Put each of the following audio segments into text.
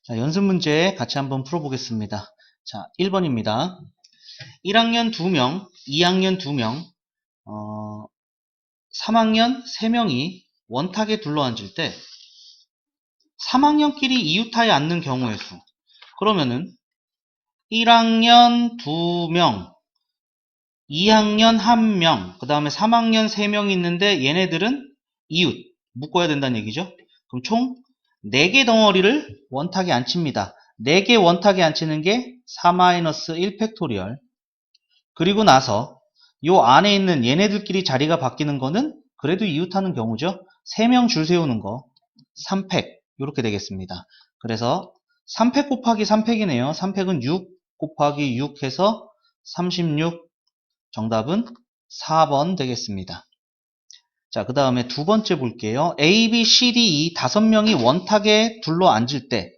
자, 연습 문제 같이 한번 풀어보겠습니다. 자, 1번입니다. 1학년 2명, 2학년 2명, 3학년 3명이 원탁에 둘러앉을 때 3학년끼리 이웃하에 앉는 경우의 수. 그러면은 1학년 2명, 2학년 1명, 그 다음에 3학년 3명이 있는데 얘네들은 이웃, 묶어야 된다는 얘기죠. 그럼 총 4개 덩어리를 원탁에 앉힙니다. 4개 원탁에 앉히는 게 4-1 팩토리얼. 그리고 나서 요 안에 있는 얘네들끼리 자리가 바뀌는 거는 그래도 이웃하는 경우죠. 3명 줄 세우는 거 3팩 이렇게 되겠습니다. 그래서 3팩 곱하기 3팩이네요. 3팩은 6 곱하기 6 해서 36. 정답은 4번 되겠습니다. 자, 그 다음에 두 번째 볼게요. A, B, C, D, E 5명이 원탁에 둘러 앉을 때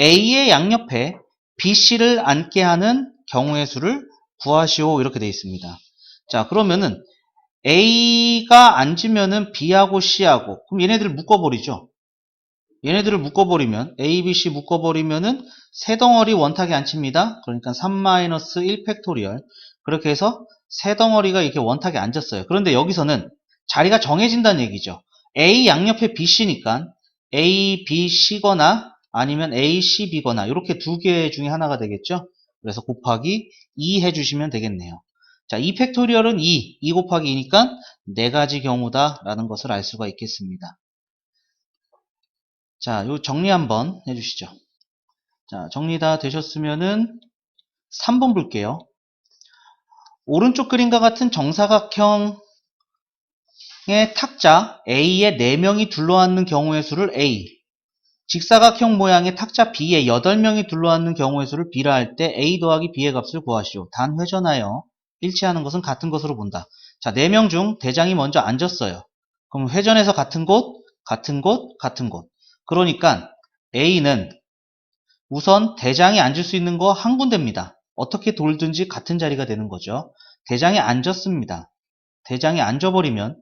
A의 양옆에 B, C를 앉게 하는 경우의 수를 구하시오 이렇게 되어 있습니다. 자, 그러면은 A가 앉으면은 B하고 C하고 그럼 얘네들을 묶어버리죠. 얘네들을 묶어버리면 A, B, C 묶어버리면은 세 덩어리 원탁에 앉힙니다. 그러니까 3-1 팩토리얼 그렇게 해서 세 덩어리가 이렇게 원탁에 앉았어요. 그런데 여기서는 자리가 정해진다는 얘기죠. A 양옆에 B, C니까 A, B, C거나 아니면 A, C, B거나 이렇게 두 개 중에 하나가 되겠죠. 그래서 곱하기 2 해주시면 되겠네요. 자, 2 팩토리얼은 2 곱하기 2니까 4가지 경우다 라는 것을 알 수가 있겠습니다. 자, 요 정리 한번 해주시죠. 자, 정리 다 되셨으면은 3번 볼게요. 오른쪽 그림과 같은 정사각형의 탁자 A에 4명이 둘러앉는 경우의 수를 A, 직사각형 모양의 탁자 B에 8명이 둘러앉는 경우의 수를 B라 할 때 A 더하기 B의 값을 구하시오. 단 회전하여 일치하는 것은 같은 것으로 본다. 자, 4명 중 대장이 먼저 앉았어요. 그럼 회전해서 같은 곳, 같은 곳, 같은 곳. 그러니까 A는 우선 대장이 앉을 수 있는 거 한 군데입니다. 어떻게 돌든지 같은 자리가 되는 거죠. 대장이 앉았습니다. 대장이 앉아버리면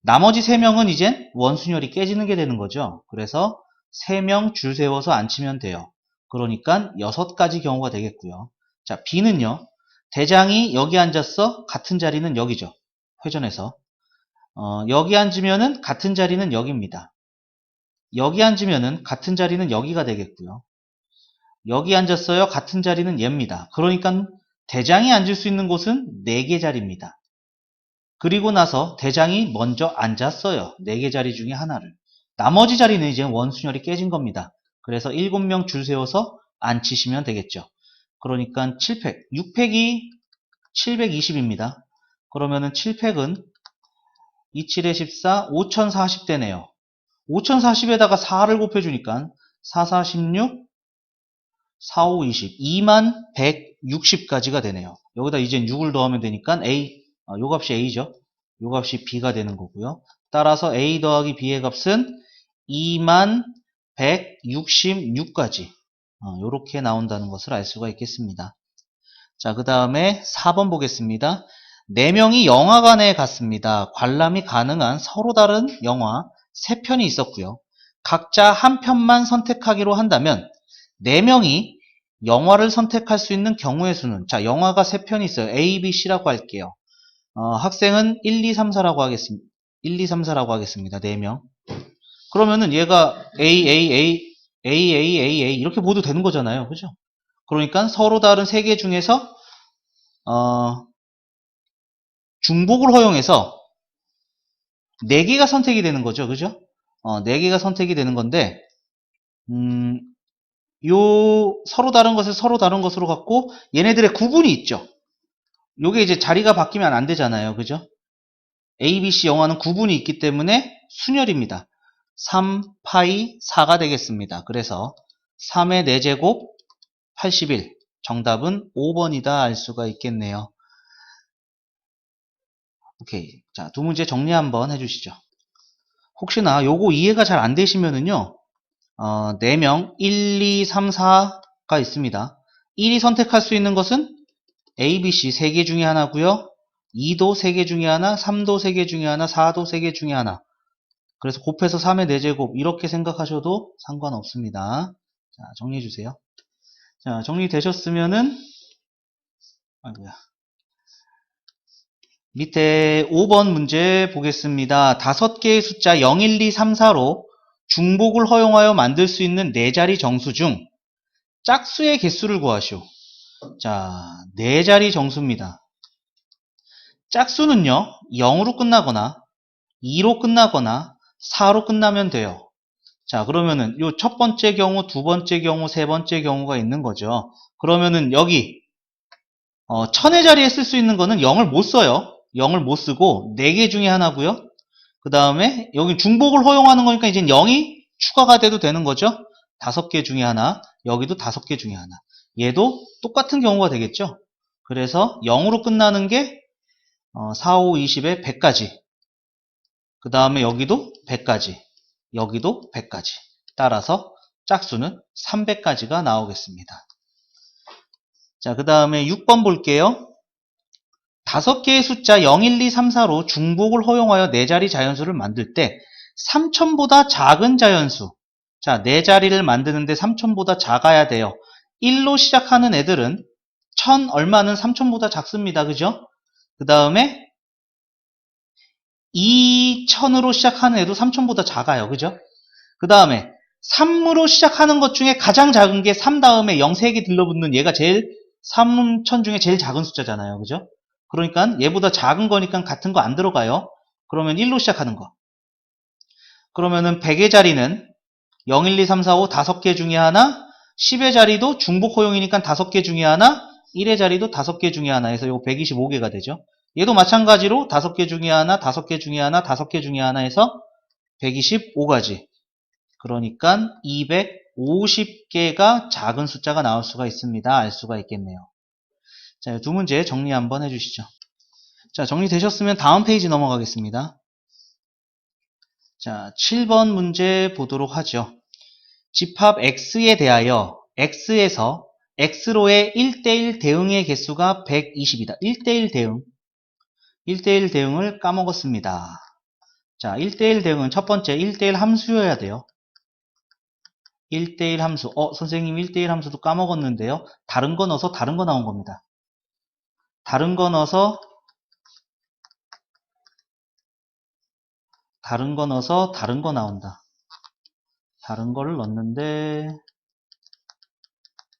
나머지 3명은 이젠 원순열이 깨지는 게 되는 거죠. 그래서 3명 줄 세워서 앉히면 돼요. 그러니까 6가지 경우가 되겠고요. 자, B는요. 대장이 여기 앉았어. 같은 자리는 여기죠. 회전해서. 여기 앉으면은 같은 자리는 여기입니다. 여기 앉으면은 같은 자리는 여기가 되겠고요. 여기 앉았어요. 같은 자리는 얘입니다. 그러니까 대장이 앉을 수 있는 곳은 4개 자리입니다. 그리고 나서 대장이 먼저 앉았어요. 4개 자리 중에 하나를. 나머지 자리는 이제 원순열이 깨진 겁니다. 그래서 7명 줄 세워서 앉히시면 되겠죠. 그러니까 7팩, 6팩이 720입니다. 그러면은 7팩은 27에 14, 5040되네요. 5040에다가 4를 곱해주니까 4, 4, 16, 4, 5, 20, 2160까지가 되네요. 여기다 이제 6을 더하면 되니까 A, 요 값이 A죠. 요 값이 B가 되는 거고요. 따라서 A 더하기 B의 값은 2166까지 요렇게 나온다는 것을 알 수가 있겠습니다. 자, 그 다음에 4번 보겠습니다. 4명이 영화관에 갔습니다. 관람이 가능한 서로 다른 영화 3편이 있었고요. 각자 한 편만 선택하기로 한다면 4명이 영화를 선택할 수 있는 경우의 수는, 자, 영화가 3편이 있어요. A, B, C라고 할게요. 학생은 1, 2, 3, 4라고 하겠습니다. 1, 2, 3, 4라고 하겠습니다. 4명. 그러면은 얘가 A, A, A, A, A, A, A 이렇게 모두 되는 거잖아요. 그죠? 그러니까 서로 다른 3개 중에서 중복을 허용해서 4개가 선택이 되는 거죠. 그죠? 4개가 선택이 되는 건데 요 서로 다른 것을 서로 다른 것으로 갖고 얘네들의 구분이 있죠. 요게 이제 자리가 바뀌면 안 되잖아요. 그죠? A, B, C 영화는 구분이 있기 때문에 순열입니다. 3, 파이 4가 되겠습니다. 그래서 3의 4제곱 81. 정답은 5번이다 알 수가 있겠네요. 오케이. 자, 두 문제 정리 한번 해주시죠. 혹시나 요거 이해가 잘 안 되시면은요, 4명 1, 2, 3, 4가 있습니다. 1이 선택할 수 있는 것은 A, B, C 3개 중에 하나고요. 2도 3개 중에 하나, 3도 3개 중에 하나, 4도 3개 중에 하나. 그래서 곱해서 3의 4제곱 이렇게 생각하셔도 상관없습니다. 자, 정리해 주세요. 자, 정리되셨으면은 아이고야. 밑에 5번 문제 보겠습니다. 5개의 숫자 0, 1, 2, 3, 4로 중복을 허용하여 만들 수 있는 4자리 정수 중 짝수의 개수를 구하시오. 자, 4자리 정수입니다. 짝수는요, 0으로 끝나거나 2로 끝나거나 4로 끝나면 돼요. 자, 그러면은 요 첫 번째 경우, 두 번째 경우, 세 번째 경우가 있는 거죠. 그러면은 여기 천의 자리에 쓸 수 있는 거는 0을 못 써요. 0을 못 쓰고 4개 중에 하나고요. 그 다음에 여기 중복을 허용하는 거니까 이제 0이 추가가 돼도 되는 거죠. 5개 중에 하나, 여기도 5개 중에 하나. 얘도 똑같은 경우가 되겠죠. 그래서 0으로 끝나는 게 4, 5, 20에 100까지. 그 다음에 여기도 100까지. 여기도 100까지. 따라서 짝수는 300까지가 나오겠습니다. 자, 그 다음에 6번 볼게요. 5개의 숫자 0, 1, 2, 3, 4로 중복을 허용하여 4자리 자연수를 만들 때 3000보다 작은 자연수. 자, 4자리를 만드는데 3000보다 작아야 돼요. 1로 시작하는 애들은 1000 얼마는 3000보다 작습니다. 그죠? 그 다음에 2000으로 시작하는 애도 3000보다 작아요. 그죠? 그 다음에 3으로 시작하는 것 중에 가장 작은 게 3 다음에 0 3개 들러붙는 얘가 제일 3000 중에 제일 작은 숫자잖아요. 그죠? 그러니까 얘보다 작은 거니까 같은 거 안 들어가요. 그러면 1로 시작하는 거. 그러면은 100의 자리는 0, 1, 2, 3, 4, 5 5개 중에 하나, 10의 자리도 중복 허용이니까 5개 중에 하나, 1의 자리도 5개 중에 하나 해서 이거 125개가 되죠. 얘도 마찬가지로 5개 중에 하나, 5개 중에 하나, 5개 중에 하나 해서 125가지. 그러니까 250개가 작은 숫자가 나올 수가 있습니다. 알 수가 있겠네요. 자, 두 문제 정리 한번 해주시죠. 자, 정리되셨으면 다음 페이지 넘어가겠습니다. 자, 7번 문제 보도록 하죠. 집합 X에 대하여 X에서 X로의 1대1 대응의 개수가 120이다. 1대1 대응. 1대1 대응을 까먹었습니다. 자, 1대1 대응은 첫 번째 1대1 함수여야 돼요. 1대1 함수. 선생님 1대1 함수도 까먹었는데요. 다른 거 넣어서 다른 거 나온 겁니다. 다른 거 넣어서 다른 거 나온다. 다른 거를 넣었는데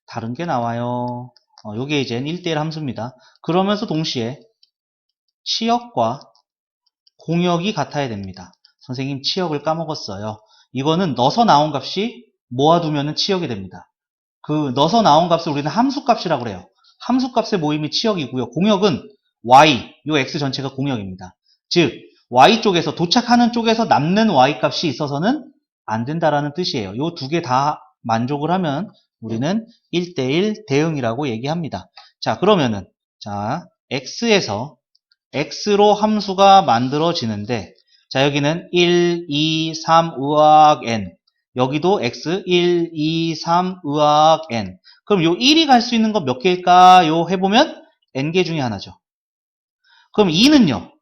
다른 게 나와요. 요게 이제 1대1 함수입니다. 그러면서 동시에 치역과 공역이 같아야 됩니다. 선생님 치역을 까먹었어요. 이거는 넣어서 나온 값이 모아두면 치역이 됩니다. 그 넣어서 나온 값을 우리는 함수값이라고 그래요. 함수값의 모임이 치역이고요. 공역은 y, 요 x 전체가 공역입니다. 즉 y쪽에서 도착하는 쪽에서 남는 y값이 있어서는 안 된다라는 뜻이에요. 요 두 개 다 만족을 하면 우리는 1대1 대응이라고 얘기합니다. 자, 그러면은 자, x에서 x로 함수가 만들어지는데 자, 여기는 1, 2, 3, 의학 n. 여기도 x 1, 2, 3, 의학 n. 그럼 요 1이 갈 수 있는 건 몇 개일까요? 해보면 n개 중에 하나죠. 그럼 2는요.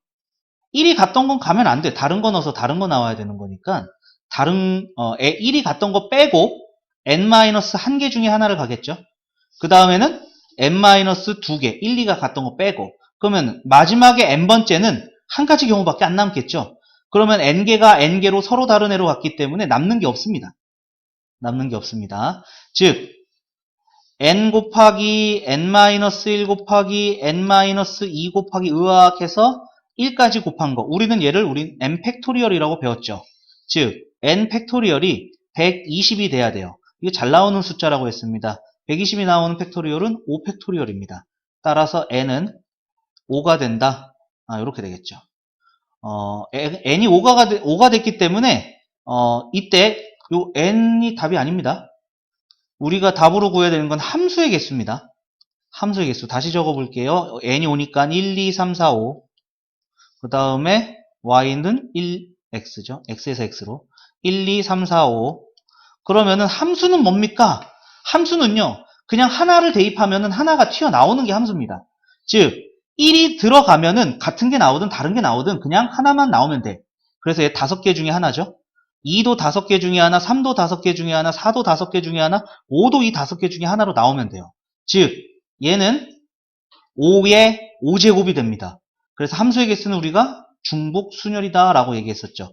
1이 갔던 건 가면 안 돼. 다른 거 넣어서 다른 거 나와야 되는 거니까 1이 갔던 거 빼고 n-1개 중에 하나를 가겠죠. 그 다음에는 n-2개, 1, 2가 갔던 거 빼고 그러면 마지막에 n번째는 한 가지 경우밖에 안 남겠죠. 그러면 n개가 n개로 서로 다른 애로 갔기 때문에 남는 게 없습니다. 남는 게 없습니다. 즉 n 곱하기 n-1 곱하기 n-2 곱하기 의학해서 1까지 곱한 거. 우리는 n 팩토리얼이라고 배웠죠. 즉 n 팩토리얼이 120이 돼야 돼요. 이게 잘 나오는 숫자라고 했습니다. 120이 나오는 팩토리얼은 5 팩토리얼입니다. 따라서 n은 5가 된다. 이렇게 되겠죠. n이 5가 됐기 때문에 이때 요 n이 답이 아닙니다. 우리가 답으로 구해야 되는 건 함수의 개수입니다. 함수의 개수 다시 적어볼게요. n이 오니까 1, 2, 3, 4, 5. 그 다음에 y는 1x죠. x에서 x로 1, 2, 3, 4, 5. 그러면은 함수는 뭡니까? 함수는요. 그냥 하나를 대입하면은 하나가 튀어나오는 게 함수입니다. 즉 1이 들어가면은 같은 게 나오든 다른 게 나오든 그냥 하나만 나오면 돼. 그래서 얘 5개 중에 하나죠. 2도 5개 중에 하나, 3도 5개 중에 하나, 4도 5개 중에 하나, 5도 이 5개 중에 하나로 나오면 돼요. 즉 얘는 5의 5제곱이 됩니다. 그래서 함수의 개수는 우리가 중복 순열이다 라고 얘기했었죠.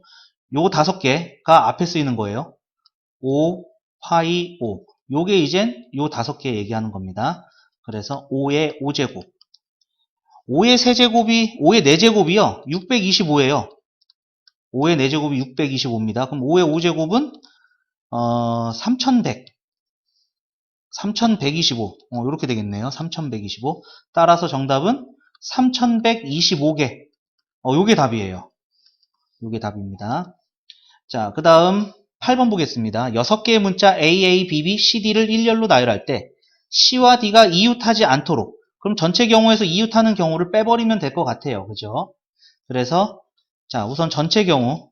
요 5개가 앞에 쓰이는 거예요. 5, 파이 5. 요게 이젠 요 5개 얘기하는 겁니다. 그래서 5의 5제곱. 5의 세제곱이, 5의 4제곱이요. 625예요. 5의 4제곱이 625입니다. 그럼 5의 5제곱은 3100. 3125. 이렇게 되겠네요. 3125. 따라서 정답은 3125개. 요게 답이에요. 요게 답입니다. 자, 그 다음 8번 보겠습니다. 6개의 문자 A, A, B, B, C, D를 일렬로 나열할 때 C와 D가 이웃하지 않도록, 그럼 전체 경우에서 이웃하는 경우를 빼버리면 될 것 같아요. 그죠? 그래서 자, 우선 전체 경우는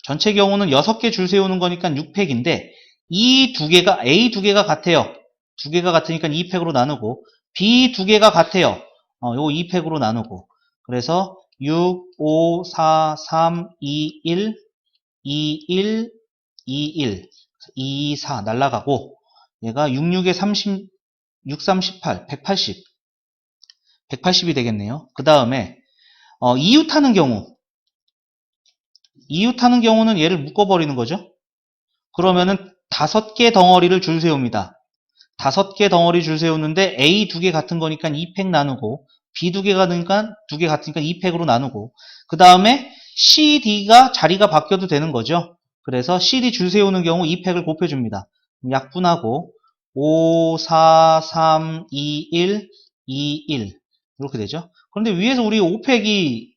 6개 줄 세우는 거니까 6팩인데 이 두 개가, A 두 개가 같아요. 두 개가 같으니까 2팩으로 나누고, B 두 개가 같아요. 요거 2팩으로 나누고, 그래서 6, 5, 4, 3, 2, 1, 2, 1, 2, 1, 2, 4 날라가고, 얘가 6, 6에 30, 6, 3, 18, 180. 180이 되겠네요. 그 다음에 이웃하는 경우는 얘를 묶어버리는 거죠. 그러면은 5개 덩어리를 줄 세웁니다. 5개 덩어리 줄 세우는데 A 2개 같은 거니까 2팩 나누고, B 2개 같으니까 2개 같으니까 2팩으로 나누고, 그 다음에 C, D가 자리가 바뀌어도 되는 거죠. 그래서 C, D 줄 세우는 경우 2팩을 곱해줍니다. 약분하고 5, 4, 3, 2, 1, 2, 1 이렇게 되죠. 그런데 위에서 우리 5팩이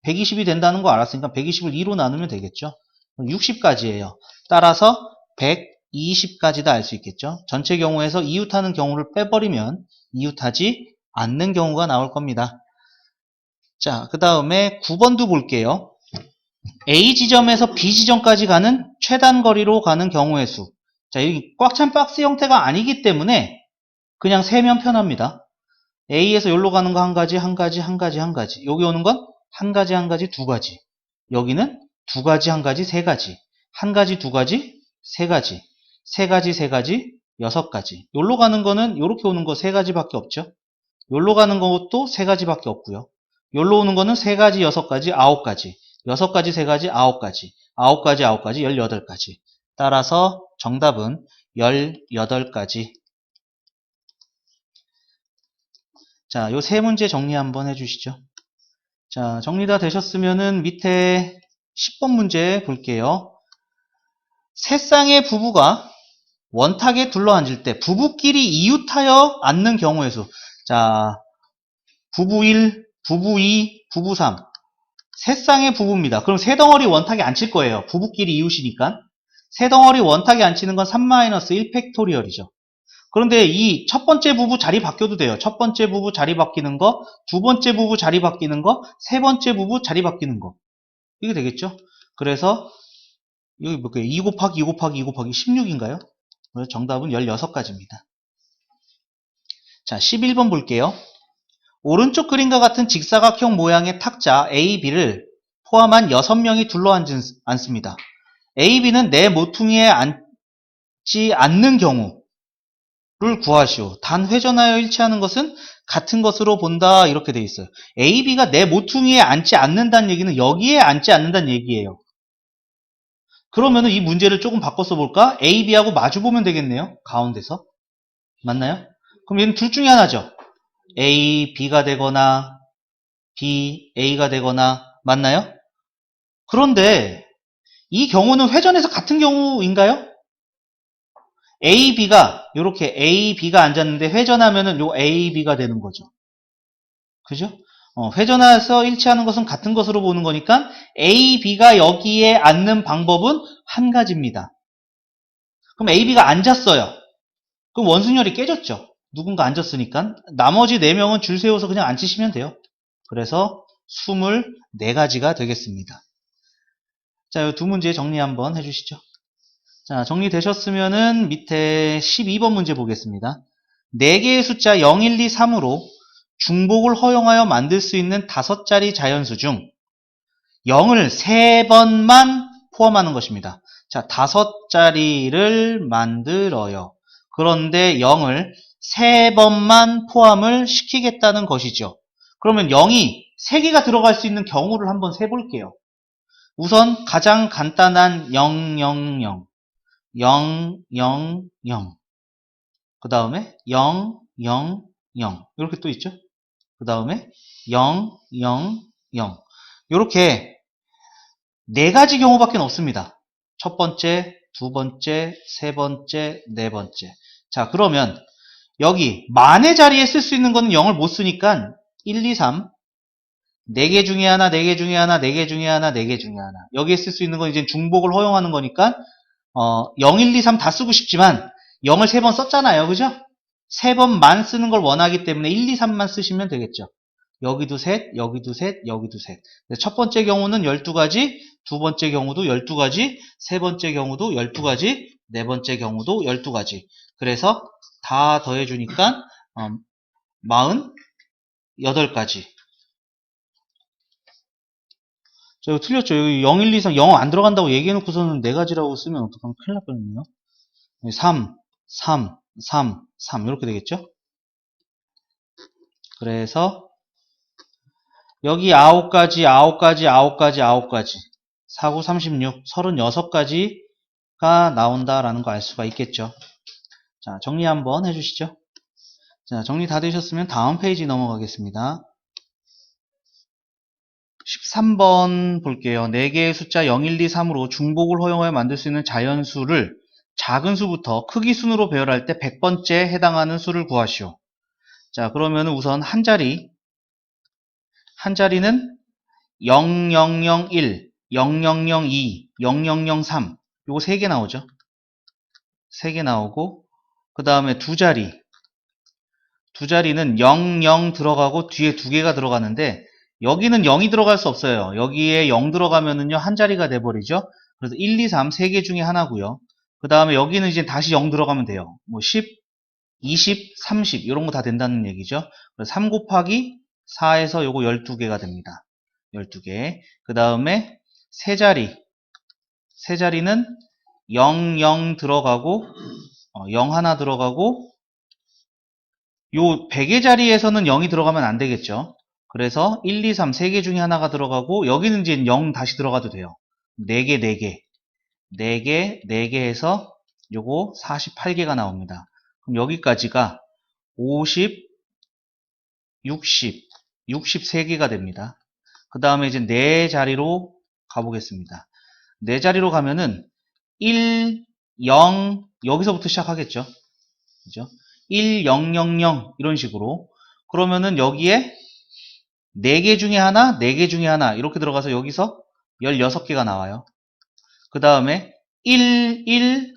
120이 된다는 거 알았으니까 120을 2로 나누면 되겠죠. 60까지예요. 따라서 120까지다 알 수 있겠죠. 전체 경우에서 이웃하는 경우를 빼버리면 이웃하지 않는 경우가 나올 겁니다. 자, 그 다음에 9번도 볼게요. A 지점에서 B 지점까지 가는 최단 거리로 가는 경우의 수. 자, 여기 꽉 찬 박스 형태가 아니기 때문에 그냥 세면 편합니다. A에서 여기로 가는 거 한 가지, 한 가지, 한 가지, 한 가지. 여기 오는 건 한 가지, 한 가지, 두 가지. 여기는 두 가지, 한 가지, 세 가지. 한 가지, 두 가지, 세 가지. 세 가지, 세 가지, 6가지. 여기로 가는 거는 이렇게 오는 거 세 가지밖에 없죠. 여기로 가는 것도 세 가지밖에 없고요. 여기로 오는 거는 세 가지, 6가지, 9가지. 6가지, 세 가지, 9가지. 9가지, 9가지, 18가지. 따라서 정답은 18가지. 자, 요 세 문제 정리 한번 해주시죠. 자, 정리 다 되셨으면은 밑에 10번 문제 볼게요. 세 쌍의 부부가 원탁에 둘러앉을 때 부부끼리 이웃하여 앉는 경우의 수. 자, 부부 1, 부부 2, 부부 3. 세 쌍의 부부입니다. 그럼 세 덩어리 원탁에 앉힐 거예요. 부부끼리 이웃이니까. 세 덩어리 원탁에 앉히는 건 3-1 팩토리얼이죠. 그런데 이 첫 번째 부부 자리 바뀌어도 돼요. 첫 번째 부부 자리 바뀌는 거, 두 번째 부부 자리 바뀌는 거, 세 번째 부부 자리 바뀌는 거. 이게 되겠죠? 그래서 여기 볼게요. 2 곱하기 2 곱하기 2 곱하기 16인가요? 그래서 정답은 16가지입니다. 자, 11번 볼게요. 오른쪽 그림과 같은 직사각형 모양의 탁자 A, B를 포함한 6명이 둘러앉습니다. A, B는 내 모퉁이에 앉지 않는 경우를 구하시오. 단 회전하여 일치하는 것은 같은 것으로 본다. 이렇게 돼 있어요. A, B가 내 모퉁이에 앉지 않는다는 얘기는 여기에 앉지 않는다는 얘기예요. 그러면은 이 문제를 조금 바꿔 써볼까? A, B하고 마주 보면 되겠네요. 가운데서. 맞나요? 그럼 얘는 둘 중에 하나죠. A, B가 되거나 B, A가 되거나 맞나요? 그런데 이 경우는 회전해서 같은 경우인가요? A, B가 이렇게 A, B가 앉았는데 회전하면은 요 A, B가 되는 거죠. 그죠? 회전해서 일치하는 것은 같은 것으로 보는 거니까 A, B가 여기에 앉는 방법은 한 가지입니다. 그럼 A, B가 앉았어요. 그럼 원순열이 깨졌죠. 누군가 앉았으니까. 나머지 4명은 줄 세워서 그냥 앉히시면 돼요. 그래서 24가지가 되겠습니다. 자, 이 두 문제 정리 한번 해주시죠. 자, 정리되셨으면은 밑에 12번 문제 보겠습니다. 4개의 숫자 0, 1, 2, 3으로 중복을 허용하여 만들 수 있는 5자리 자연수 중 0을 3번만 포함하는 것입니다. 자, 5자리를 만들어요. 그런데 0을 3번만 포함을 시키겠다는 것이죠. 그러면 0이 3개가 들어갈 수 있는 경우를 한번 세볼게요. 우선 가장 간단한 0, 0, 0, 0, 0, 0. 그 다음에 0, 0, 0. 이렇게 또 있죠. 그 다음에 0, 0, 0. 이렇게 4가지 경우밖에 없습니다. 첫 번째, 두 번째, 세 번째, 네 번째. 자, 그러면 여기 만의 자리에 쓸 수 있는 거는 0을 못 쓰니까 1, 2, 3, 4개 중에 하나, 4개 중에 하나, 4개 중에 하나, 4개 중에 하나. 여기에 쓸 수 있는 건 이제 중복을 허용하는 거니까 0, 1, 2, 3 다 쓰고 싶지만 0을 3번 썼잖아요. 그죠? 3번만 쓰는 걸 원하기 때문에 1, 2, 3만 쓰시면 되겠죠. 여기도 셋, 여기도 셋, 여기도 셋. 첫 번째 경우는 12가지, 두 번째 경우도 12가지, 세 번째 경우도 12가지, 네 번째 경우도 12가지. 그래서 다 더해주니까 48가지. 저 이거 틀렸죠. 여기 0, 1, 2, 3, 0 안 들어간다고 얘기해놓고서는 4가지라고 쓰면 어떡하면 큰일 날 뻔했네요. 3, 3, 3, 3 이렇게 되겠죠. 그래서 여기 9가지, 9가지, 9가지, 9가지 4, 9, 36, 36가지가 나온다라는 거 알 수가 있겠죠. 자, 정리 한번 해주시죠. 자, 정리 다 되셨으면 다음 페이지 넘어가겠습니다. 13번 볼게요. 4개의 숫자 0, 1, 2, 3으로 중복을 허용하여 만들 수 있는 자연수를 작은 수부터 크기 순으로 배열할 때 100번째에 해당하는 수를 구하시오. 자, 그러면 우선 한 자리는 0001, 0002, 0003 요거 3개 나오죠. 3개 나오고 그 다음에 두 자리는 00 들어가고 뒤에 2개가 들어가는데 여기는 0이 들어갈 수 없어요. 여기에 0 들어가면은요 한 자리가 돼버리죠. 그래서 1, 2, 3 3개 중에 하나고요. 그 다음에 여기는 이제 다시 0 들어가면 돼요. 뭐 10, 20, 30 이런 거 다 된다는 얘기죠. 3 곱하기 4에서 요거 12개가 됩니다. 12개. 그 다음에 세 자리는 0, 0 들어가고 0 하나 들어가고 요 100의 자리에서는 0이 들어가면 안 되겠죠. 그래서 1, 2, 3 3개 중에 하나가 들어가고 여기는 이제 0 다시 들어가도 돼요. 4개, 4개. 4개, 4개 해서 요거 48개가 나옵니다. 그럼 여기까지가 50, 60, 63개가 됩니다. 그 다음에 이제 4자리로 가보겠습니다. 4자리로 가면은 1, 0, 여기서부터 시작하겠죠. 그죠? 1, 0, 0, 0 이런 식으로. 그러면은 여기에 4개 중에 하나, 4개 중에 하나 이렇게 들어가서 여기서 16개가 나와요. 그 다음에 1, 1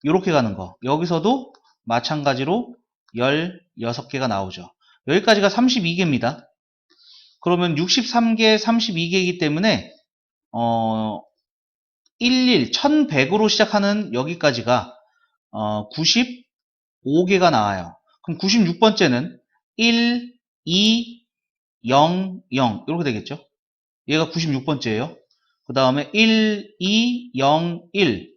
이렇게 가는 거. 여기서도 마찬가지로 16개가 나오죠. 여기까지가 32개입니다. 그러면 63개, 32개이기 때문에 1100으로 시작하는 여기까지가 95개가 나와요. 그럼 96번째는 1, 2, 0, 0 이렇게 되겠죠. 얘가 96번째예요. 그 다음에 1, 2, 0, 1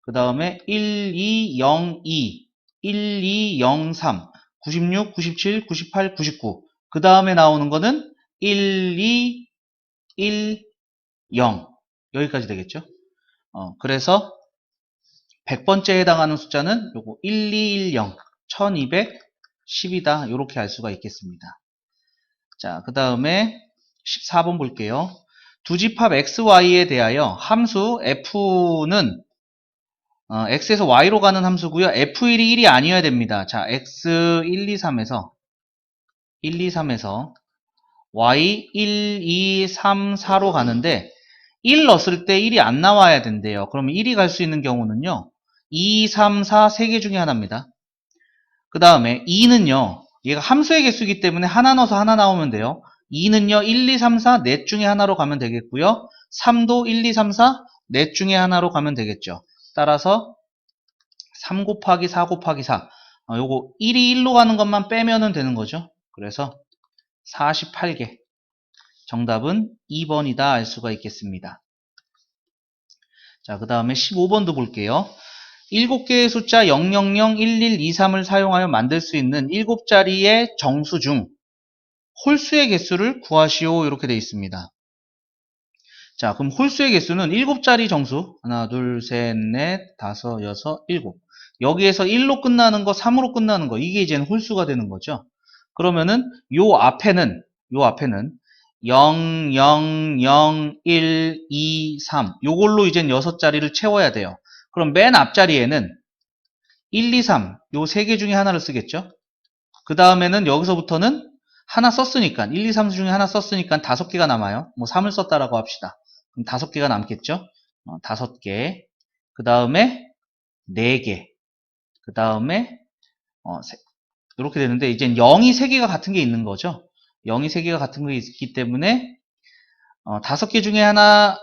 그 다음에 1, 2, 0, 2 1, 2, 0, 3 96, 97, 98, 99 그 다음에 나오는 거는 1, 2, 1, 0 여기까지 되겠죠. 그래서 100번째에 해당하는 숫자는 요거 1210 1210이다 이렇게 알 수가 있겠습니다. 자, 그 다음에 14번 볼게요. 두 집합 xy에 대하여 함수 f는 x에서 y로 가는 함수고요. f1이 1이 아니어야 됩니다. 자, x 1, 2, 3에서 y 1, 2, 3, 4로 가는데 1 넣었을 때 1이 안 나와야 된대요. 그러면 1이 갈 수 있는 경우는요. 2, 3, 4, 3개 중에 하나입니다. 그 다음에 2는요. 얘가 함수의 개수이기 때문에 하나 넣어서 하나 나오면 돼요. 2는요. 1, 2, 3, 4, 넷 중에 하나로 가면 되겠고요. 3도 1, 2, 3, 4, 넷 중에 하나로 가면 되겠죠. 따라서 3 곱하기 4 곱하기 4 요거 1이 1로 가는 것만 빼면은 되는 거죠. 그래서 48개. 정답은 2번이다 알 수가 있겠습니다. 자, 그 다음에 15번도 볼게요. 7개의 숫자 000, 11, 23을 사용하여 만들 수 있는 7자리의 정수 중 홀수의 개수를 구하시오 이렇게 되어 있습니다. 자, 그럼 홀수의 개수는 7자리 정수 하나, 둘, 셋, 넷, 다섯, 여섯, 일곱. 여기에서 1로 끝나는 거, 3으로 끝나는 거 이게 이제는 홀수가 되는 거죠. 그러면은 요 앞에는 0, 0, 0, 1, 2, 3 요걸로 이젠 6자리를 채워야 돼요. 그럼 맨 앞자리에는 1, 2, 3 요 3개 중에 하나를 쓰겠죠. 그 다음에는 여기서부터는 하나 썼으니까 1, 2, 3 중에 하나 썼으니까 5개가 남아요. 뭐 3을 썼다라고 합시다. 그럼 5개가 남겠죠. 5개. 그 다음에 4개. 그 다음에 이렇게 되는데 이제 0이 3개가 같은 게 있는 거죠. 0이 3개가 같은 게 있기 때문에 5개 중에 하나를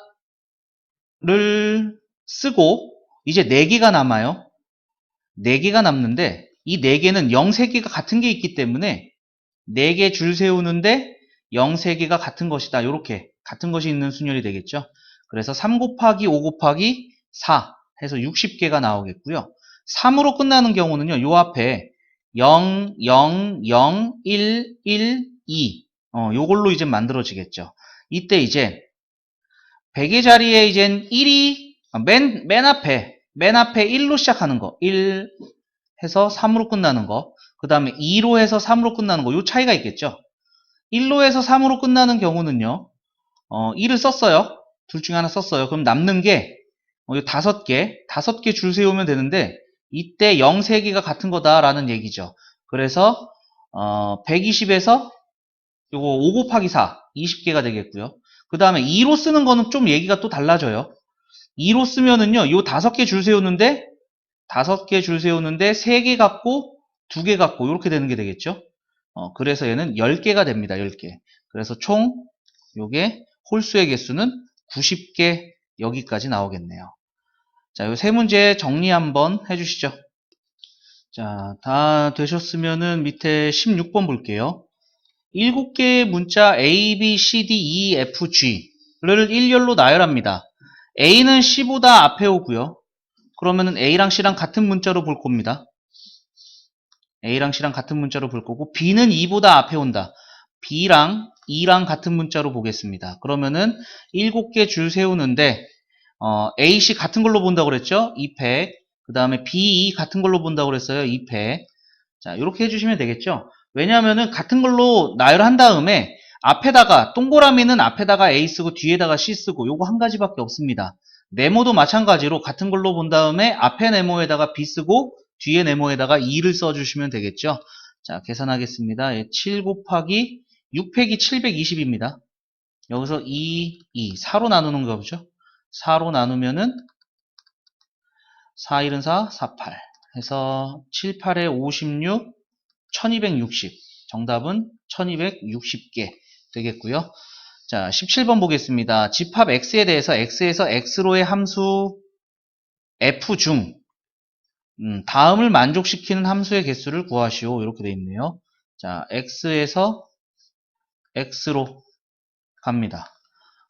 쓰고 이제 4개가 남아요. 4개가 남는데 이 4개는 0, 3개가 같은 게 있기 때문에 4개 줄 세우는데 0, 3개가 같은 것이다. 이렇게 같은 것이 있는 순열이 되겠죠. 그래서 3 곱하기 5 곱하기 4 해서 60개가 나오겠고요. 3으로 끝나는 경우는요. 요 앞에 0, 0, 0, 1, 1, 2 요걸로 이제 만들어지겠죠. 이때 이제 100의 자리에 이젠 1이 맨 앞에 1로 시작하는 거 1 해서 3으로 끝나는 거 그 다음에 2로 해서 3으로 끝나는 거 요 차이가 있겠죠. 1로 해서 3으로 끝나는 경우는요 1을 썼어요. 둘 중에 하나 썼어요. 그럼 남는 게 5개 줄 세우면 되는데 이때 0, 3개가 같은 거다라는 얘기죠. 그래서 120에서 요거 5 곱하기 4 20개가 되겠고요. 그 다음에 2로 쓰는 거는 좀 얘기가 또 달라져요. 2로 쓰면은요 요 5개 줄 세우는데 3개 갖고 2개 갖고 이렇게 되는 게 되겠죠. 그래서 얘는 10개가 됩니다. 10개. 그래서 총 요게 홀수의 개수는 90개 여기까지 나오겠네요. 자, 요 세 문제 정리 한번 해주시죠. 자, 다 되셨으면은 밑에 16번 볼게요. 7개의 문자 A, B, C, D, E, F, G를 일렬로 나열합니다. A는 C보다 앞에 오고요. 그러면은 A랑 C랑 같은 문자로 볼 겁니다. A랑 C랑 같은 문자로 볼 거고 B는 E보다 앞에 온다. B랑 E랑 같은 문자로 보겠습니다. 그러면은 7개 줄 세우는데 A, C 같은 걸로 본다고 그랬죠? 2팩. 그 다음에 B, E 같은 걸로 본다고 그랬어요. 2팩. 자, 이렇게 해주시면 되겠죠? 왜냐하면은 같은 걸로 나열한 다음에 앞에다가 동그라미는 앞에다가 A 쓰고 뒤에다가 C 쓰고 요거 한 가지밖에 없습니다. 네모도 마찬가지로 같은 걸로 본 다음에 앞에 네모에다가 B 쓰고 뒤에 네모에다가 2를 써주시면 되겠죠? 자, 계산하겠습니다. 7 곱하기 6팩이 720입니다. 여기서 2, 4로 나누는 거죠? 4로 나누면은 4, 1은 4, 4, 8 해서 7, 8에 56, 1260 정답은 1260개 되겠고요. 자, 17번 보겠습니다. 집합 x에 대해서 x에서 x로의 함수 f 중 다음을 만족시키는 함수의 개수를 구하시오. 이렇게 되어 있네요. 자, x에서 x로 갑니다.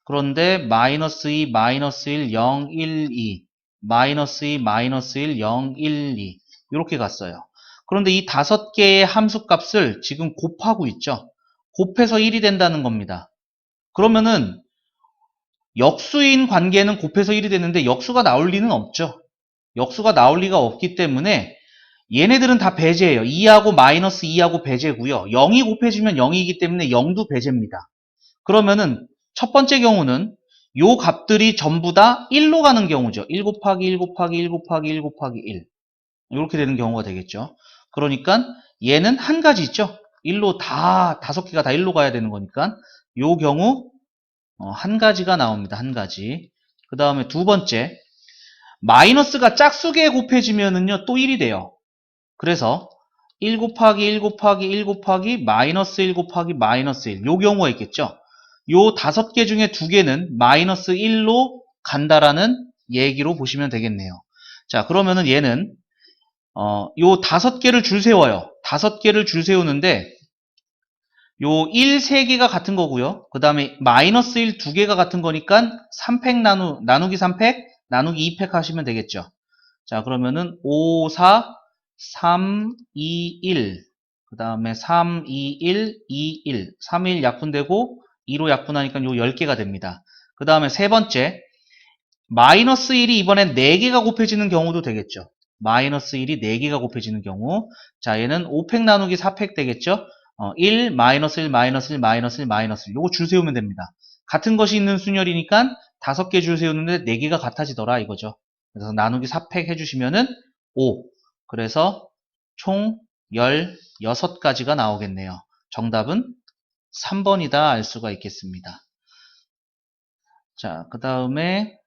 그런데 마이너스 2, 마이너스 1, 0, 1, 2 마이너스 2, 마이너스 1, 0, 1, 2 이렇게 갔어요. 그런데 이 5개의 함수값을 지금 곱하고 있죠. 곱해서 1이 된다는 겁니다. 그러면은 역수인 관계는 곱해서 1이 됐는데 역수가 나올 리는 없죠. 역수가 나올 리가 없기 때문에 얘네들은 다 배제예요. 2하고 마이너스 2하고 배제고요. 0이 곱해지면 0이기 때문에 0도 배제입니다. 그러면은 첫 번째 경우는 요 값들이 전부 다 1로 가는 경우죠. 1 곱하기 1 곱하기 1 곱하기 1 곱하기 1 이렇게 되는 경우가 되겠죠. 그러니까 얘는 한 가지 있죠. 1로 다 5개가 다 1로 가야 되는 거니까 요 경우 한 가지가 나옵니다. 한 가지. 그 다음에 두 번째 마이너스가 짝수개에 곱해지면은요 또 1이 돼요. 그래서 1 곱하기 1 곱하기 1 곱하기 마이너스 1 곱하기 마이너스 1 요 경우가 있겠죠. 요 5개 중에 2개는 마이너스 1로 간다라는 얘기로 보시면 되겠네요. 자, 그러면은 얘는 요 5개를 줄 세워요. 5개를 줄 세우는데 요 1 3개가 같은 거고요. 그 다음에 마이너스 1 2개가 같은 거니까 3팩 나누기 3팩, 나누기 2팩 하시면 되겠죠. 자, 그러면은 5, 4, 3, 2, 1. 그 다음에 3, 2, 1, 2, 1. 3, 1 약분되고 2로 약분하니까 요 10개가 됩니다. 그 다음에 세 번째, 마이너스 1이 이번엔 4개가 곱해지는 경우도 되겠죠. 마이너스 1이 4개가 곱해지는 경우. 자, 얘는 5팩 나누기 4팩 되겠죠. 1, 마이너스 1, 마이너스 1, 마이너스 1, 마이너스 1. 요거 줄 세우면 됩니다. 같은 것이 있는 순열이니까 5개 줄 세우는데 4개가 같아지더라 이거죠. 그래서 나누기 4팩 해주시면은 5. 그래서 총 16가지가 나오겠네요. 정답은 3번이다 알 수가 있겠습니다. 자, 그 다음에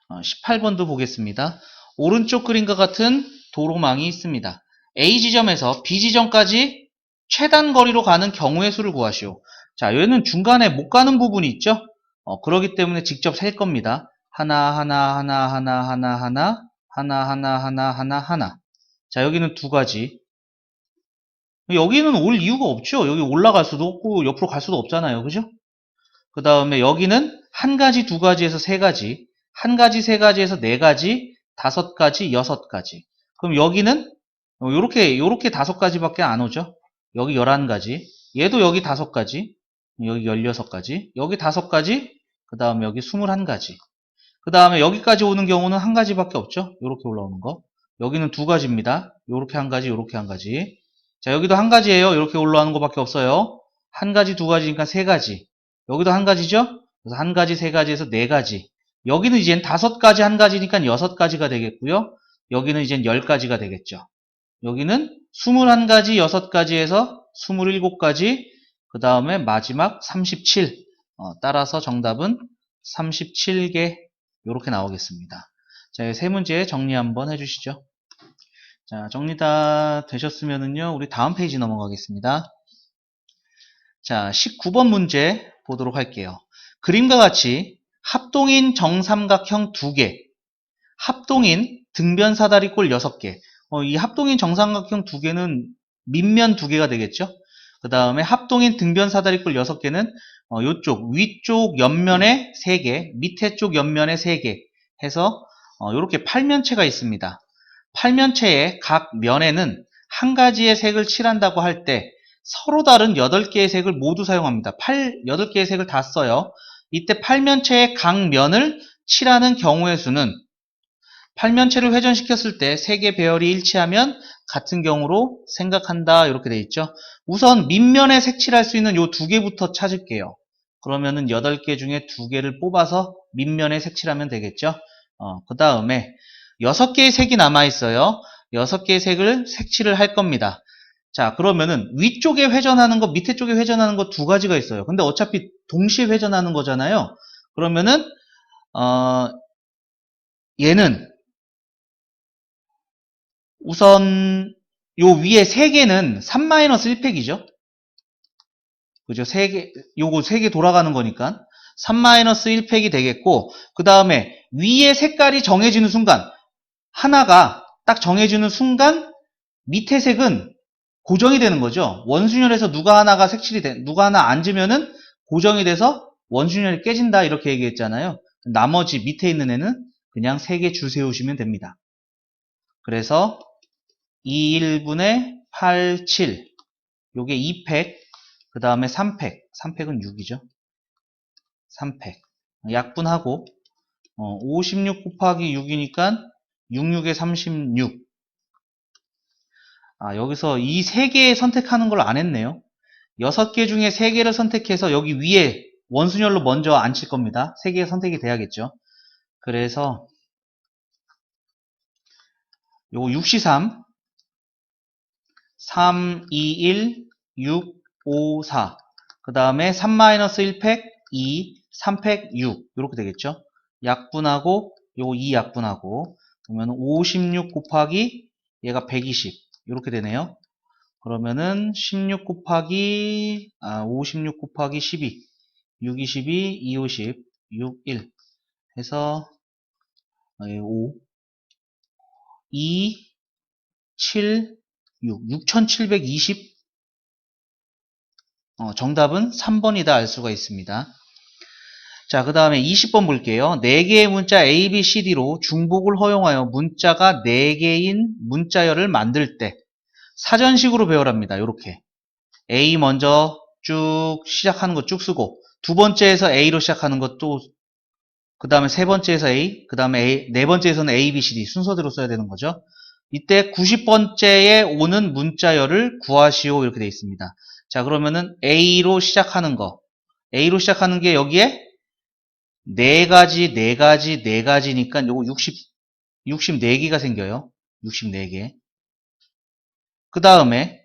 18번도 보겠습니다. 오른쪽 그림과 같은 도로망이 있습니다. A 지점에서 B 지점까지 최단 거리로 가는 경우의 수를 구하시오. 자, 얘는 중간에 못 가는 부분이 있죠? 그렇기 때문에 직접 셀 겁니다. 하나, 하나, 하나, 하나, 하나, 하나, 하나, 하나, 하나, 하나, 하나. 자, 여기는 두 가지. 여기는 올 이유가 없죠. 여기 올라갈 수도 없고 옆으로 갈 수도 없잖아요. 그죠? 그 다음에 여기는 한 가지, 두 가지에서 세 가지, 한 가지, 세 가지에서 네 가지, 5가지, 6가지. 그럼 여기는 요렇게 5가지밖에 안 오죠. 여기 11가지. 얘도 여기 5가지, 여기 16가지, 여기 5가지, 그 다음에 여기 21가지. 그 다음에 여기까지 오는 경우는 한 가지밖에 없죠. 요렇게 올라오는 거. 여기는 두 가지입니다. 요렇게 한 가지, 요렇게 한 가지. 자, 여기도 한 가지예요. 이렇게 올라가는 것밖에 없어요. 한 가지, 두 가지니까 세 가지. 여기도 한 가지죠? 그래서 한 가지, 세 가지에서 네 가지. 여기는 이젠 5가지 한 가지니까 6가지가 되겠고요. 여기는 이젠 10가지가 되겠죠. 여기는 21가지, 6가지에서 27가지. 그 다음에 마지막 37. 따라서 정답은 37개. 이렇게 나오겠습니다. 자, 세 문제 정리 한번 해주시죠. 자, 정리 다 되셨으면은요, 우리 다음 페이지 넘어가겠습니다. 자, 19번 문제 보도록 할게요. 그림과 같이 합동인 정삼각형 2개, 합동인 등변 사다리꼴 6개. 이 합동인 정삼각형 2개는 밑면 2개가 되겠죠? 그 다음에 합동인 등변 사다리꼴 6개는 요쪽 위쪽 옆면에 3개, 밑에 쪽 옆면에 3개 해서 이렇게 팔면체가 있습니다. 팔면체의 각 면에는 한 가지의 색을 칠한다고 할 때 서로 다른 8개의 색을 모두 사용합니다. 8개의 색을 다 써요. 이때 팔면체의 각 면을 칠하는 경우의 수는 팔면체를 회전시켰을 때 3개 배열이 일치하면 같은 경우로 생각한다 이렇게 돼 있죠. 우선 밑면에 색칠할 수 있는 요 2개부터 찾을게요. 그러면은 8개 중에 2개를 뽑아서 밑면에 색칠하면 되겠죠. 그 다음에 6개의 색이 남아있어요. 6개의 색을 색칠을 할 겁니다. 자, 그러면은 위쪽에 회전하는 거, 밑에 쪽에 회전하는 거 2가지가 있어요. 근데 어차피 동시에 회전하는 거잖아요. 그러면은 얘는 우선 요 위에 3개는 3-1팩이죠. 그죠? 3개, 요거 3개 돌아가는 거니까 3-1팩이 되겠고, 그 다음에 위에 색깔이 정해지는 순간, 하나가 딱 정해지는 순간 밑에 색은 고정이 되는 거죠. 원순열에서 누가 하나 앉으면은 고정이 돼서 원순열이 깨진다 이렇게 얘기했잖아요. 나머지 밑에 있는 애는 그냥 3개 줄 세우시면 됩니다. 그래서 21분의 8, 7 요게 2팩 그 다음에 3팩 3팩은 6이죠. 3팩 약분하고 56 곱하기 6이니까 66에 36. 여기서 이 3개 선택하는 걸 안 했네요. 6개 중에 3개를 선택해서 여기 위에 원순열로 먼저 앉힐 겁니다. 3개 선택이 돼야겠죠. 그래서 요거 6시3 3, 2, 1, 6, 5, 4. 그 다음에 3-1팩, 2, 3팩, 6. 이렇게 되겠죠. 약분하고, 요거 2 약분하고, 그러면 56 곱하기 얘가 120. 이렇게 되네요. 그러면은 56 곱하기 12. 6, 22, 2, 50, 6, 1. 해서 5, 2, 7, 6. 6720. 정답은 3번이다 알 수가 있습니다. 자, 그 다음에 20번 볼게요. 4개의 문자 A, B, C, D로 중복을 허용하여 문자가 4개인 문자열을 만들 때 사전식으로 배열합니다. 요렇게 A 먼저 쭉 시작하는 거 쭉 쓰고 두 번째에서 A로 시작하는 것도 그 다음에 세 번째에서 A, 그 다음에 네 번째에서는 A, B, C, D 순서대로 써야 되는 거죠. 이때 90번째에 오는 문자열을 구하시오 이렇게 되어 있습니다. 자, 그러면은 A로 시작하는 거 A로 시작하는 게 여기에 4가지, 4가지, 4가지니까 요거 64개가 생겨요. 64개. 그 다음에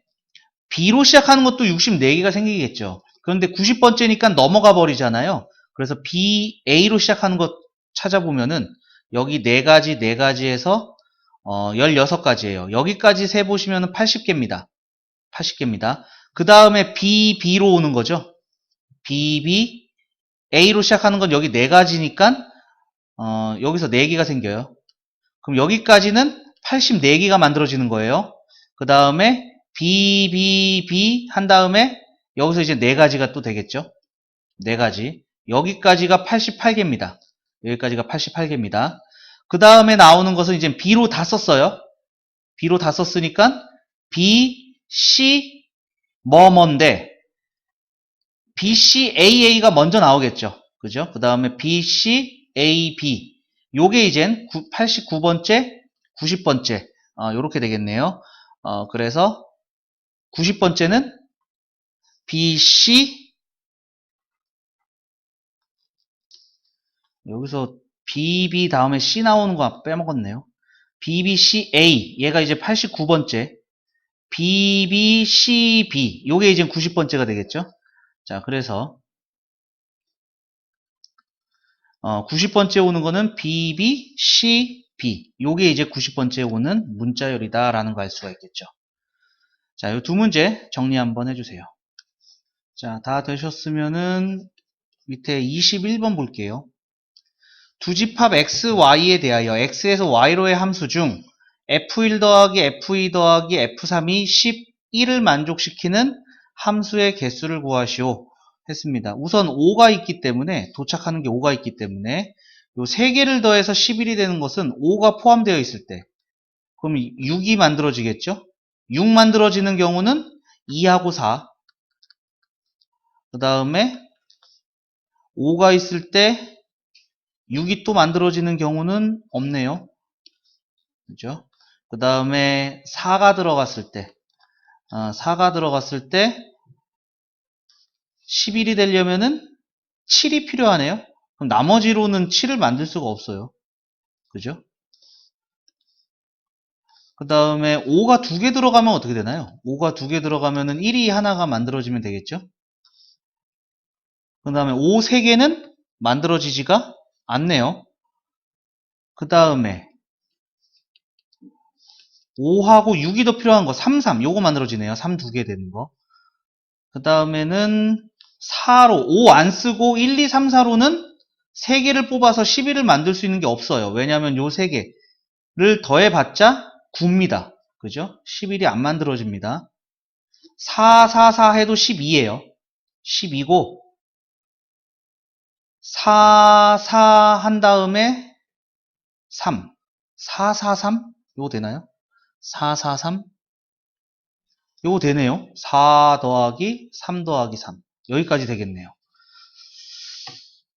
B로 시작하는 것도 64개가 생기겠죠. 그런데 90번째니까 넘어가 버리잖아요. 그래서 A로 시작하는 것 찾아보면은 여기 4가지, 4가지에서 16가지예요. 여기까지 세보시면 80개입니다. 80개입니다. 그 다음에 B로 오는 거죠. B, A로 시작하는 건 여기 4가지니까 여기서 4개가 생겨요. 그럼 여기까지는 84개가 만들어지는 거예요. 그 다음에 B 한 다음에 여기서 이제 4가지가 또 되겠죠. 4가지. 여기까지가 88개입니다. 여기까지가 88개입니다. 그 다음에 나오는 것은 이제 B로 다 썼어요. B로 다 썼으니까 B, C, 뭐뭔데 B, C, AA가 먼저 나오겠죠. 그죠? 그 다음에 B, C, A, B. 요게 이젠 89번째, 90번째. 요렇게 되겠네요. 그래서 90번째는 B, C, 여기서 B 다음에 C 나오는 거 빼먹었네요. B, C, A. 얘가 이제 89번째. B, C, B. 요게 이제 90번째가 되겠죠. 자, 그래서 90번째 오는 거는 B, C, B. 요게 이제 90번째 오는 문자열이다라는 거 알 수가 있겠죠. 자, 요 두 문제 정리 한번 해주세요. 자, 다 되셨으면은 밑에 21번 볼게요. 두 집합 x, y에 대하여 x에서 y로의 함수 중 f1 더하기 f2 더하기 f3이 11을 만족시키는 함수의 개수를 구하시오 했습니다. 우선 5가 있기 때문에 도착하는 게 5가 있기 때문에 요 3개를 더해서 11이 되는 것은 5가 포함되어 있을 때 그럼 6이 만들어지겠죠? 6 만들어지는 경우는 2하고 4 그 다음에 5가 있을 때 6이 또 만들어지는 경우는 없네요. 그죠? 그 다음에 4가 들어갔을 때 4가 들어갔을 때 11이 되려면은 7이 필요하네요. 그럼 나머지로는 7을 만들 수가 없어요. 그죠? 그 다음에 5가 2개 들어가면 어떻게 되나요? 5가 2개 들어가면은 1이 하나가 만들어지면 되겠죠? 그 다음에 5 3개는 만들어지지가 않네요. 그 다음에 5하고 6이 더 필요한 거 3 요거 만들어지네요. 3 2개 되는 거. 그 다음에는 4로 5 안 쓰고 1, 2, 3, 4로는 3개를 뽑아서 11을 만들 수 있는 게 없어요. 왜냐하면 요 3개를 더해봤자 9입니다. 그죠? 11이 안 만들어집니다. 4, 4, 4 해도 12예요. 12고 4, 4 한 다음에 3. 4, 4, 3? 요거 되나요? 4, 4, 3? 요거 되네요. 4 더하기 3 더하기 3. 여기까지 되겠네요.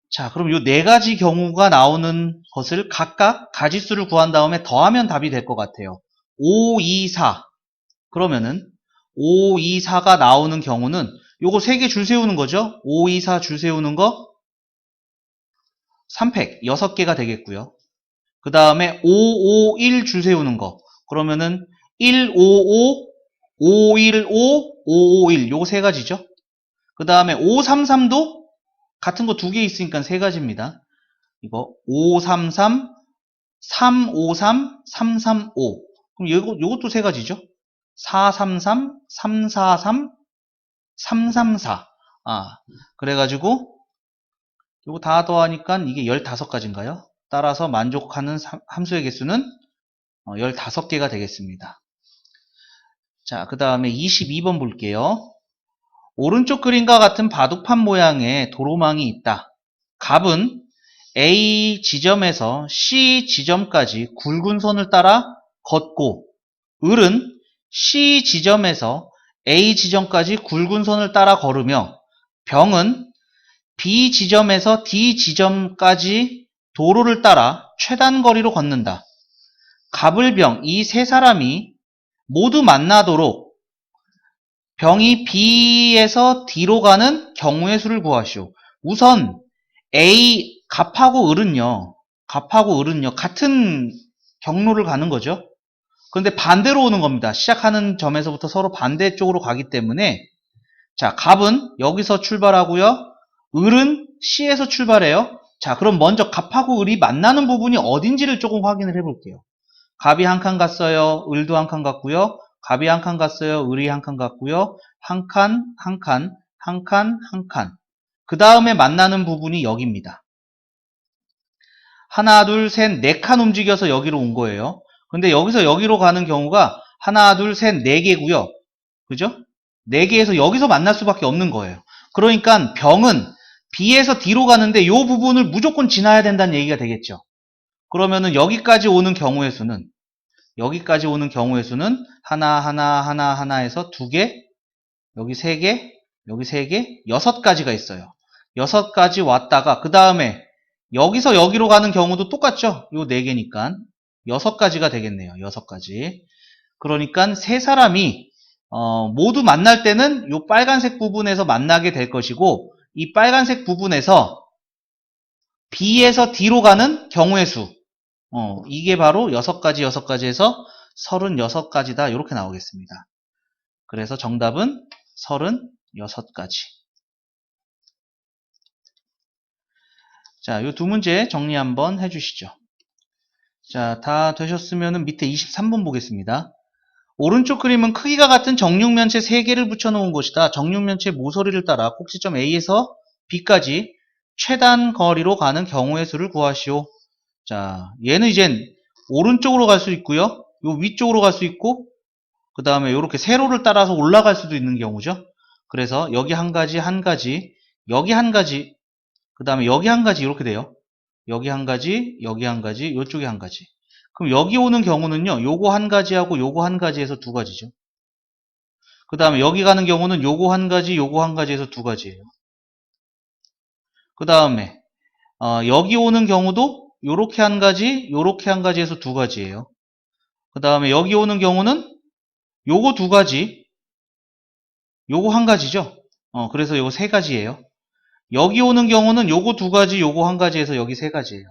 자, 그럼 요 4가지 경우가 나오는 것을 각각 가지수를 구한 다음에 더하면 답이 될 것 같아요. 5, 2, 4. 그러면은 5, 2, 4가 나오는 경우는 요거 3개 줄 세우는 거죠. 5, 2, 4 줄 세우는 거 3팩 6개가 되겠고요. 그 다음에 5, 5, 1 줄 세우는 거 그러면은 1, 5, 5, 5, 1, 5, 5, 5, 1 요거 3가지죠. 그 다음에 5, 3, 3도 같은 거 2개 있으니까 3가지입니다. 이거 5, 3, 3, 3, 5, 3, 3, 3, 5. 그럼 요것도 3가지죠. 4, 3, 3, 3, 4, 3, 3, 3, 4. 그래가지고 요거 다 더하니까 이게 15가지인가요? 따라서 만족하는 함수의 개수는 15개가 되겠습니다. 자, 그 다음에 22번 볼게요. 오른쪽 그림과 같은 바둑판 모양의 도로망이 있다. 갑은 A 지점에서 C 지점까지 굵은 선을 따라 걷고 을은 C 지점에서 A 지점까지 굵은 선을 따라 걸으며 병은 B 지점에서 D 지점까지 도로를 따라 최단 거리로 걷는다. 갑을병 이 세 사람이 모두 만나도록 병이 B에서 D로 가는 경우의 수를 구하시오. 우선 갑하고 을은요 같은 경로를 가는 거죠. 그런데 반대로 오는 겁니다. 시작하는 점에서부터 서로 반대쪽으로 가기 때문에 자, 갑은 여기서 출발하고요. 을은 C에서 출발해요. 자, 그럼 먼저 갑하고 을이 만나는 부분이 어딘지를 조금 확인을 해볼게요. 갑이 한 칸 갔어요. 을도 한 칸 갔고요. 갑이 한 칸 갔어요. 을이 한 칸 갔고요. 한 칸, 한 칸, 한 칸, 한 칸. 그 다음에 만나는 부분이 여기입니다. 하나, 둘, 셋, 네 칸 움직여서 여기로 온 거예요. 근데 여기서 여기로 가는 경우가 하나, 둘, 셋, 네 개고요. 그죠? 네 개에서 여기서 만날 수밖에 없는 거예요. 그러니까 병은 B에서 D로 가는데 이 부분을 무조건 지나야 된다는 얘기가 되겠죠. 그러면은 여기까지 오는 경우의 수는 하나, 하나, 하나, 하나에서 두 개, 여기 세 개, 여기 세 개, 여섯 가지가 있어요. 여섯 가지 왔다가 그 다음에 여기서 여기로 가는 경우도 똑같죠. 요 네 개니까 여섯 가지가 되겠네요. 여섯 가지. 그러니까 세 사람이 모두 만날 때는 요 빨간색 부분에서 만나게 될 것이고 이 빨간색 부분에서 B에서 D로 가는 경우의 수 이게 바로 여섯 가지에서 36가지다 이렇게 나오겠습니다. 그래서 정답은 36가지. 자, 이 두 문제 정리 한번 해주시죠. 자, 다 되셨으면 밑에 23번 보겠습니다. 오른쪽 그림은 크기가 같은 정육면체 3개를 붙여놓은 곳이다. 정육면체 모서리를 따라 꼭지점 A에서 B까지 최단 거리로 가는 경우의 수를 구하시오. 자, 얘는 이젠 오른쪽으로 갈 수 있고요. 요 위쪽으로 갈 수 있고 그 다음에 이렇게 세로를 따라서 올라갈 수도 있는 경우죠. 그래서 여기 한 가지, 여기 한 가지, 그 다음에 여기 한 가지 이렇게 돼요. 여기 한 가지, 여기 한 가지, 이쪽에 한 가지. 그럼 여기 오는 경우는요. 요거 한 가지하고 요거 한 가지에서 두 가지죠. 그 다음에 여기 가는 경우는 요거 한 가지, 요거 한 가지에서 두 가지예요. 그 다음에 여기 오는 경우도 요렇게 한 가지, 요렇게 한 가지에서 두 가지예요. 그 다음에 여기 오는 경우는 요거 두 가지, 요거 한 가지죠. 그래서 요거 세 가지예요. 여기 오는 경우는 요거 두 가지, 요거 한 가지에서 여기 세 가지예요.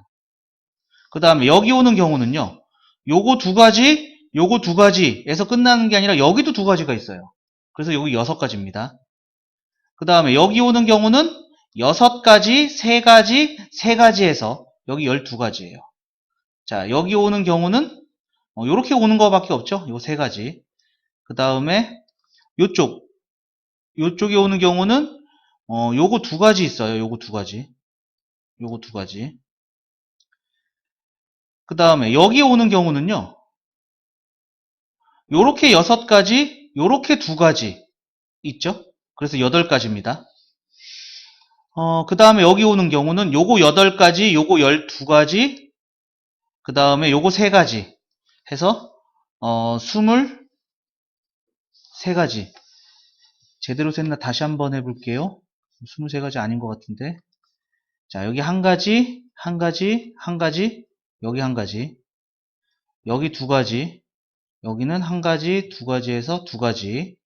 그 다음에 여기 오는 경우는요. 요거 두 가지에서 끝나는 게 아니라 여기도 두 가지가 있어요. 그래서 여기 6가지입니다. 그 다음에 여기 오는 경우는 6가지, 3가지, 3가지에서 여기 12가지예요. 자, 여기 오는 경우는 요렇게 오는 거밖에 없죠. 요 3가지. 그 다음에 요쪽에 오는 경우는 요거 두 가지 있어요. 요거 두 가지. 그 다음에 여기 오는 경우는요. 요렇게 6가지, 요렇게 두 가지 있죠? 그래서 8가지입니다. 그 다음에 여기 오는 경우는 요거 8가지, 요거 12가지, 그 다음에 요거 3가지 해서 23가지. 제대로 셌나 다시 한번 해볼게요. 23가지 아닌 것 같은데. 자, 여기 한 가지, 한 가지, 한 가지, 여기 한 가지, 여기 두 가지, 여기는 한 가지, 두 가지에서 두 가지,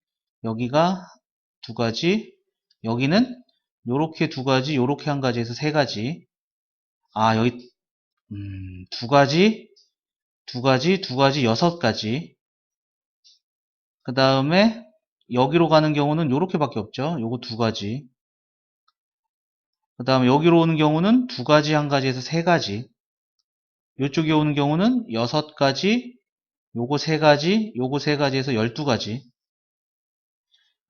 여기가 두 가지, 여기는 요렇게 두 가지, 요렇게 한 가지에서 세 가지. 아, 여기 두 가지, 두 가지, 두 가지, 6가지. 그 다음에 여기로 가는 경우는 요렇게밖에 없죠. 요거 두 가지. 그 다음에 여기로 오는 경우는 두 가지, 한 가지에서 세 가지. 요쪽에 오는 경우는 6가지, 요거 세 가지, 요거 세 가지에서 12가지.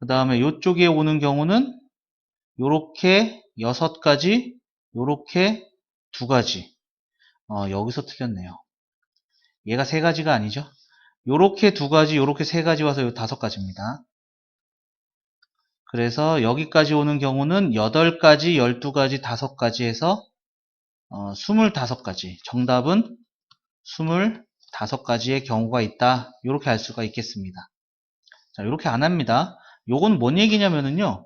그 다음에 요쪽에 오는 경우는 요렇게 6가지, 요렇게 두 가지. 여기서 틀렸네요. 얘가 세 가지가 아니죠. 요렇게 두 가지, 요렇게 세 가지 와서 요 5가지입니다. 그래서 여기까지 오는 경우는 8가지, 12가지, 5가지 해서 25가지. 정답은 25가지의 경우가 있다. 이렇게 알 수가 있겠습니다. 자, 이렇게 안 합니다. 요건 뭔 얘기냐면은요.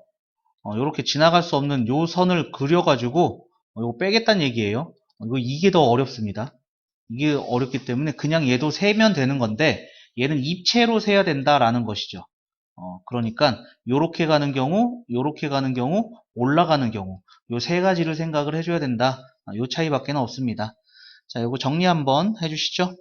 이렇게 지나갈 수 없는 요 선을 그려가지고 이거 빼겠다는 얘기예요. 이게 더 어렵습니다. 이게 어렵기 때문에 그냥 얘도 세면 되는 건데 얘는 입체로 세야 된다라는 것이죠. 그러니까 요렇게 가는 경우, 요렇게 가는 경우, 올라가는 경우 요 세 가지를 생각을 해줘야 된다. 요 차이밖에 없습니다. 자, 요거 정리 한번 해주시죠.